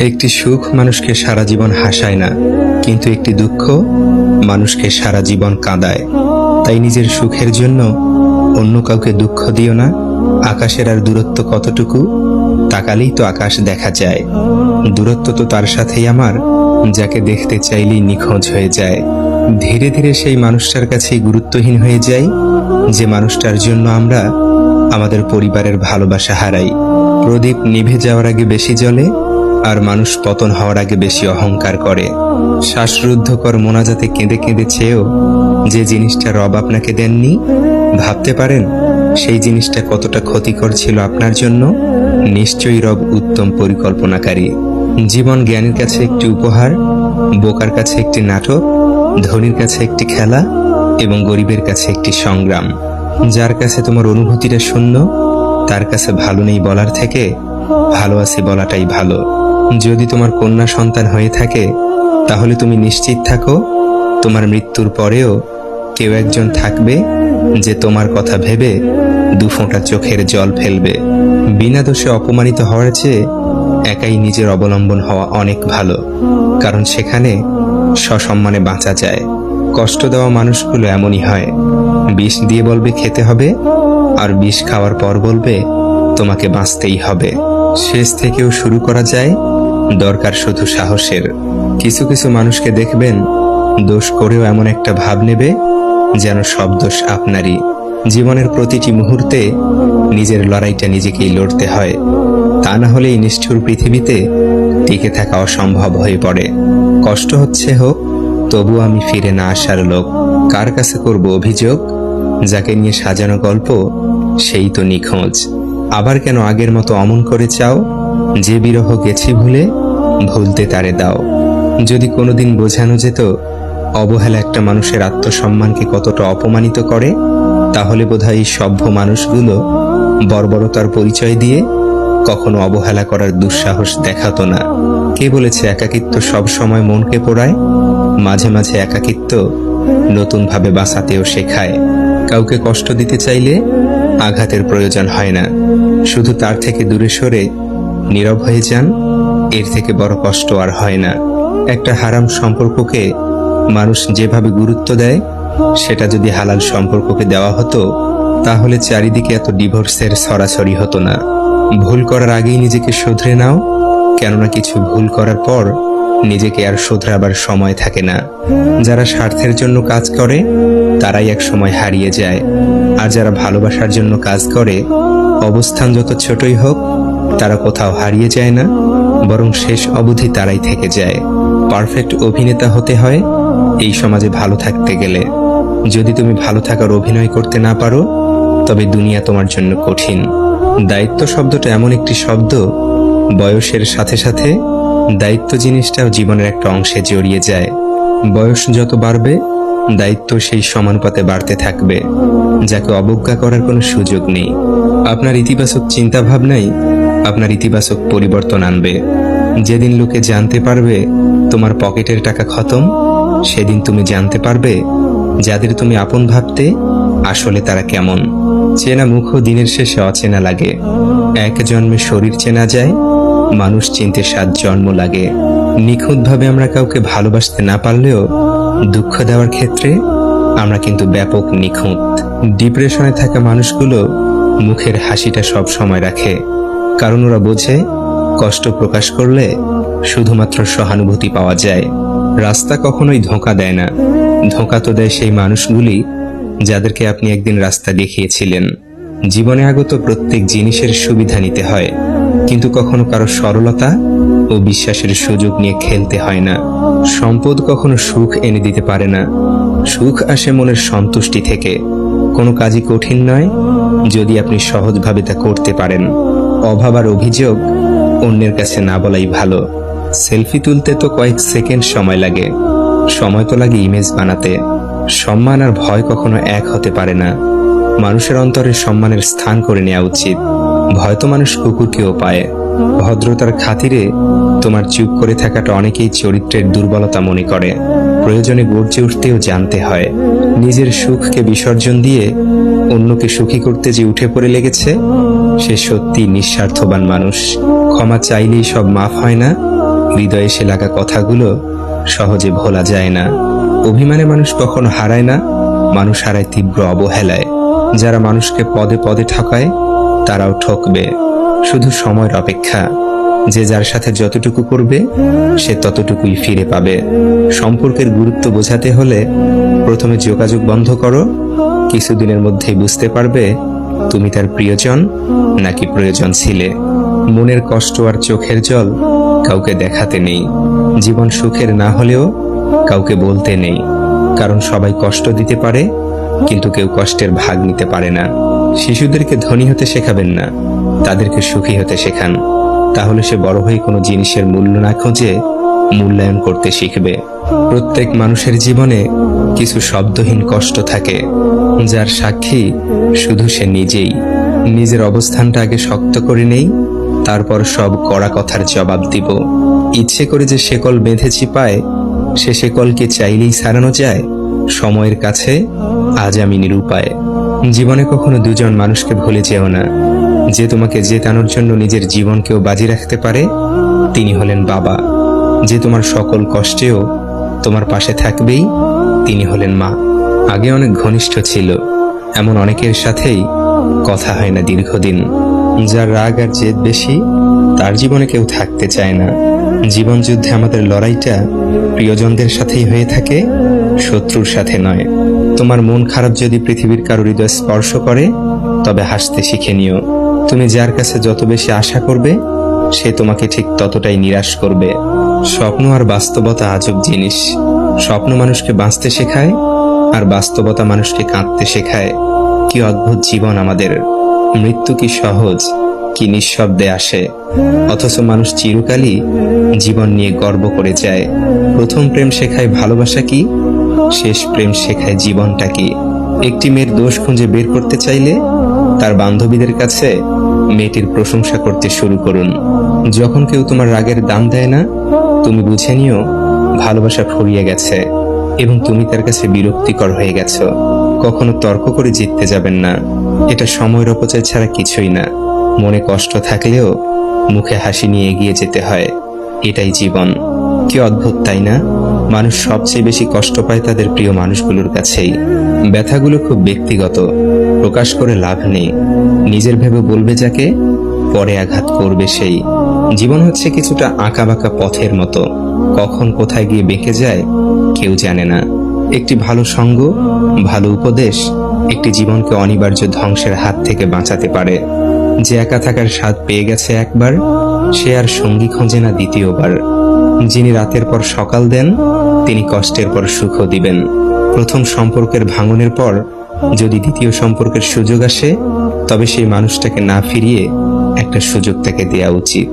একটি সুখ মানুষকে সারা জীবন হাসায় না, কিন্তু একটি দুঃখ মানুষকে সারা জীবন কাঁদায়। তাই নিজের সুখের জন্য অন্য কাউকে দুঃখ দিও না। আকাশের আর দূরত্ব কতটুকু, তাকালেই তো আকাশ দেখা যায়। দূরত্ব তো তার সাথেই আমার, যাকে দেখতে চাইলেই নিখোঁজ হয়ে যায়। ধীরে ধীরে সেই মানুষটার কাছেই গুরুত্বহীন হয়ে যাই, যে মানুষটার জন্য আমরা আমাদের পরিবারের ভালোবাসা হারাই। প্রদীপ নিভে যাওয়ার আগে বেশি জ্বলে, আর মানুষ পতন হওয়ার আগে বেশি অহংকার করে। শ্বাসরুদ্ধকর মোনাজাতে কেঁদে কেঁদে চেয়েও যে জিনিসটা রব আপনাকে দেননি, ভাবতে পারেন সেই জিনিসটা কতটা ক্ষতিকর ছিল আপনার জন্য? নিশ্চয়ই রব উত্তম পরিকল্পনাকারী। জীবন জ্ঞানীর কাছে একটি উপহার, বোকার কাছে একটি নাটক, ধনীর কাছে একটি খেলা এবং গরিবের কাছে একটি সংগ্রাম। যার কাছে তোমার অনুভূতিটা শূন্য, তার কাছে ভালো নেই বলার থেকে ভালো আছি বলাটাই ভালো। যদি তোমার কন্যা সন্তান হয়ে থাকে, তাহলে তুমি নিশ্চিত থাকো তোমার মৃত্যুর পরেও কেউ একজন থাকবে যে তোমার কথা ভেবে দুফোঁটা চোখের জল ফেলবে। বিনা দোষে অপমানিত হওয়ার চেয়ে একাই নিজের অবলম্বন হওয়া অনেক ভালো, কারণ সেখানে সসম্মানে বাঁচা যায়। কষ্ট দেওয়া মানুষগুলো এমনই হয়, বিষ দিয়ে বলবে খেতে হবে, আর বিষ খাওয়ার পর বলবে তোমাকে বাঁচতেই হবে। শেষ থেকেও শুরু করা যায়, দরকার শুধু সাহসের। কিছু কিছু মানুষকে দেখবেন দোষ করেও এমন একটা ভাব নেবে যেন সব দোষ আপনারই। জীবনের প্রতিটি মুহূর্তে নিজের লড়াইটা নিজেকেই লড়তে হয়, তা না হলে এই নিষ্ঠুর পৃথিবীতে টিকে থাকা অসম্ভব হয়ে পড়ে। কষ্ট হচ্ছে হোক, তবু আমি ফিরে না আসার লোক। কার কাছে করব অভিযোগ? যাকে নিয়ে সাজানো গল্প সেই তো নিখোঁজ। আবার কেন আগের মতো অমন করে চাও? যে বিরহ গেছি ভুলে, ভুলতে তারে দাও। যদি কোনোদিন বোঝানো যেত অবহেলা একটা মানুষের আত্মসম্মানকে কতটা অপমানিত করে, তাহলে বোধহয় এই সভ্য মানুষগুলো বর্বরতার পরিচয় দিয়ে কখনো অবহেলা করার দুঃসাহস দেখাতো না। কে বলেছে একাকিত্ব সব সময় মনকে পোড়ায়? মাঝে মাঝে একাকিত্ব নতুনভাবে বাঁচাতেও শেখায়। কাউকে কষ্ট দিতে চাইলে আঘাতের প্রয়োজন হয় না, শুধু তার থেকে দূরে সরে নীরব হয়ে যান, এর থেকে বড় কষ্ট আর হয় না। একটা হারাম সম্পর্ককে মানুষ যেভাবে গুরুত্ব দেয়, সেটা যদি হালাল সম্পর্ককে দেওয়া হতো, তাহলে চারিদিকে এত ডিভোর্সের ছড়াছড়ি হতো না। ভুল করার আগেই নিজেকে শুধরে নাও, কেননা কিছু ভুল করার পর নিজেকে আর শুধরাবার সময় থাকে না। যারা স্বার্থের জন্য কাজ করে তারাই এক সময় হারিয়ে যায়, আর যারা ভালোবাসার জন্য কাজ করে, অবস্থান যত ছোটই হোক, তারা কোথাও হারিয়ে যায় না, বরং শেষ অবধি তারাই থেকে যায়। পারফেক্ট অভিনেতা হতে হয় এই সমাজে ভালো থাকতে গেলে। যদি তুমি ভালো থাকার অভিনয় করতে না পারো, তবে দুনিয়া তোমার জন্য কঠিন। দায়িত্ব শব্দটা এমন একটি শব্দ, বয়সের সাথে সাথে দায়িত্ব জিনিসটাও জীবনের একটা অংশে জড়িয়ে যায়। বয়স যত বাড়বে, দায়িত্ব সেই সমানুপাতে বাড়তে থাকবে, যাকে অবজ্ঞা করার কোনো সুযোগ নেই। আপনার ইতিবাচক চিন্তা ভাবনাই আপনার ইতিবাচক পরিবর্তন আনবে। যেদিন লোকে জানতে পারবে তোমার পকেটের টাকা খতম, সেদিন তুমি জানতে পারবে যাদের তুমি আপন ভাবতে আসলে তারা কেমন। চেনা মুখও দিনের শেষে অচেনা লাগে। এক জন্মে শরীর চেনা যায়, মানুষ চিনতে 7 জন্ম লাগে। নিখুঁতভাবে আমরা কাউকে ভালোবাসতে না পারলেও দুঃখ দেওয়ার ক্ষেত্রে আমরা কিন্তু ব্যাপক নিখুঁত। ডিপ্রেশনে থাকা মানুষগুলো মুখের হাসিটা সব সময় রাখে, কারণ ওরা বোঝে কষ্ট প্রকাশ করলে শুধুমাত্র সহানুভূতি পাওয়া যায়। রাস্তা কখনোই ধোঁকা দেয় না, ধোঁকা তো দেয় সেই মানুষগুলি যাদেরকে আপনি একদিন রাস্তা দেখিয়েছিলেন। জীবনে আগত প্রত্যেক জিনিসের সুবিধা নিতে হয়, কিন্তু কখনো কারো সরলতা ও বিশ্বাসের সুযোগ নিয়ে খেলতে হয় না। সম্পদ কখনো সুখ এনে দিতে পারে না, সুখ আসে মনের সন্তুষ্টি থেকে। কোনো কাজই কঠিন নয় যদি আপনি সহজভাবে তা করতে পারেন। অভাব আর অভিযোগ অন্যের কাছে না বলাই ভালো। সেলফি তুলতে তো কয়েক সেকেন্ড সময় লাগে, সময় তো লাগে ইমেজ বানাতে। সম্মান আর ভয় কখনো এক হতে পারে না। মানুষের অন্তরে সম্মানের স্থান করে নেওয়া উচিত। ভয় তো মানুষ কুকুরকেও পায়। ভদ্রতার খাতিরে তোমার চুপ করে থাকাটা অনেকেই চরিত্রের দুর্বলতা মনে করে। প্রয়োজনে গর্জে উঠতেও জানতে হয়। নিজের সুখকে বিসর্জন দিয়ে অন্যকে সুখী করতে যে উঠে পড়ে লেগেছে, সে সত্যি নিঃস্বার্থবান মানুষ। ক্ষমা চাইলেই সব মাফ হয় না, হৃদয়ে এসে লাগা কথাগুলো সহজে ভোলা যায় না। অভিমানে মানুষ কখনো হারায় না, মানুষ হারায় তীব্র অবহেলায়। যারা মানুষকে পদে পদে ঠকায় তারাও ঠকবে, শুধু সময়ের অপেক্ষা। যে যার সাথে যতটুকু করবে সে ততটুকুই ফিরে পাবে। সম্পর্কের গুরুত্ব বোঝাতে হলে প্রথমে যোগাযোগ বন্ধ করো, কিছুদিনের মধ্যেই বুঝতে পারবে তুমি তার প্রিয়জন নাকি প্রয়োজন ছিলে। মনের কষ্ট আর চোখের জল কাউকে দেখাতে নেই। জীবন সুখের না হলেও কাউকে বলতে নেই, কারণ সবাই কষ্ট দিতে পারে কিন্তু কেউ কষ্টের ভাগ নিতে পারে না। শিশুদেরকে ধনী হতে শেখাবেন না, তাদেরকে সুখী হতে শেখান। তাহলে সে বড় হয়ে কোনো জিনিসের মূল্য না খুঁজে মূল্যায়ন করতে শিখবে। প্রত্যেক মানুষের জীবনে কিছু শব্দহীন কষ্ট থাকে, যার সাক্ষী শুধু সে নিজেই। নিজের অবস্থানটা আগে শক্ত করে নেই, তারপর সব কড়া কথার জবাব দিব। ইচ্ছে করে যে শেকল বেঁধেছি পায়, সে শেকল কি চাইলেই ছাড়ানো যায়? সময়ের কাছে আজ আমি নিরুপায়। জীবনে কখনো দুজন মানুষকে ভুলে যেও না। যে তোমাকে জেতানোর জন্য নিজের জীবনকেও বাজি রাখতে পারে তিনি হলেন বাবা। যে তোমার সকল কষ্টেও তোমার পাশে থাকবেই তিনি হলেন মা। আগে অনেক ঘনিষ্ঠ ছিল, এমন অনেকের সাথেই কথা হয় না দীর্ঘদিন। যার রাগ আর জেদ বেশি তার জীবনে কেউ থাকতে চায় না। জীবন যুদ্ধে আমাদের লড়াইটা প্রিয়জনদের সাথেই হয়ে থাকে, শত্রুর সাথে নয়। তোমার মন খারাপ যদি পৃথিবীর কারো হৃদয় স্পর্শ করে তবে হাসতে শিখে নিও। তুমি যার কাছে যত বেশি আশা করবে সে তোমাকে ঠিক ততটাই নিরাশ করবে। স্বপ্ন আর বাস্তবতা আজব জিনিস। স্বপ্ন মানুষকে বাঁচতে শেখায় আর বাস্তবতা মানুষকে কাঁদতে শেখায়। কি অদ্ভুত জীবন আমাদের! মৃত্যু কি সহজ, কি নিঃশব্দে আসে, অথচ মানুষ চিরকালই জীবন নিয়ে গর্ব করে যায়। প্রথম প্রেম শেখায় ভালোবাসা কি, শেষ প্রেম শেখায় জীবনটা কি। একটি মেয়ের দোষ খুঁজে বের করতে চাইলে তার বান্ধবীদের কাছে মেয়েটির প্রশংসা করতে শুরু করুন। যখন কেউ তোমার রাগের দাম দেয় না, তুমি বুঝে নিও ভালোবাসা ফুরিয়ে গেছে এবং তুমি তার কাছে বিরক্তিকর হয়ে গেছো। কখনো তর্ক করে জিততে যাবেন না, এটা সময়ের অপচয় ছাড়া কিছুই না। মনে কষ্ট থাকলেও মুখে হাসি নিয়ে এগিয়ে যেতে হয়, এটাই জীবন। কি অদ্ভুত তাই না? মানুষ সবচেয়ে বেশি কষ্ট পায় তাদের প্রিয় মানুষগুলোর কাছেই। ব্যথাগুলো খুব ব্যক্তিগত, প্রকাশ করে লাভ নেই। নিজের ভেবে বলবে যাকে, পরে আঘাত করবে সেই। জীবন হচ্ছে কিছুটা আঁকাবাঁকা পথের মতো, কখন কোথায় গিয়ে বেঁকে যায় কেউ জানে না। একটি ভালো সঙ্গ, ভালো উপদেশ একটি জীবনকে অনিবার্য ধ্বংসের হাত থেকে বাঁচাতে পারে। যে একা থাকার স্বাদ পেয়ে গেছে একবার, সে আর সঙ্গী খোঁজে না দ্বিতীয়বার। যিনি রাতের পর সকাল দেন তিনি কষ্টের পর সুখও দিবেন। প্রথম সম্পর্কের ভাঙনের পর যদি দ্বিতীয় সম্পর্কের সুযোগ আসে তবে সেই মানুষটাকে না ফিরিয়ে একটা সুযোগ তাকে দেয়া উচিত।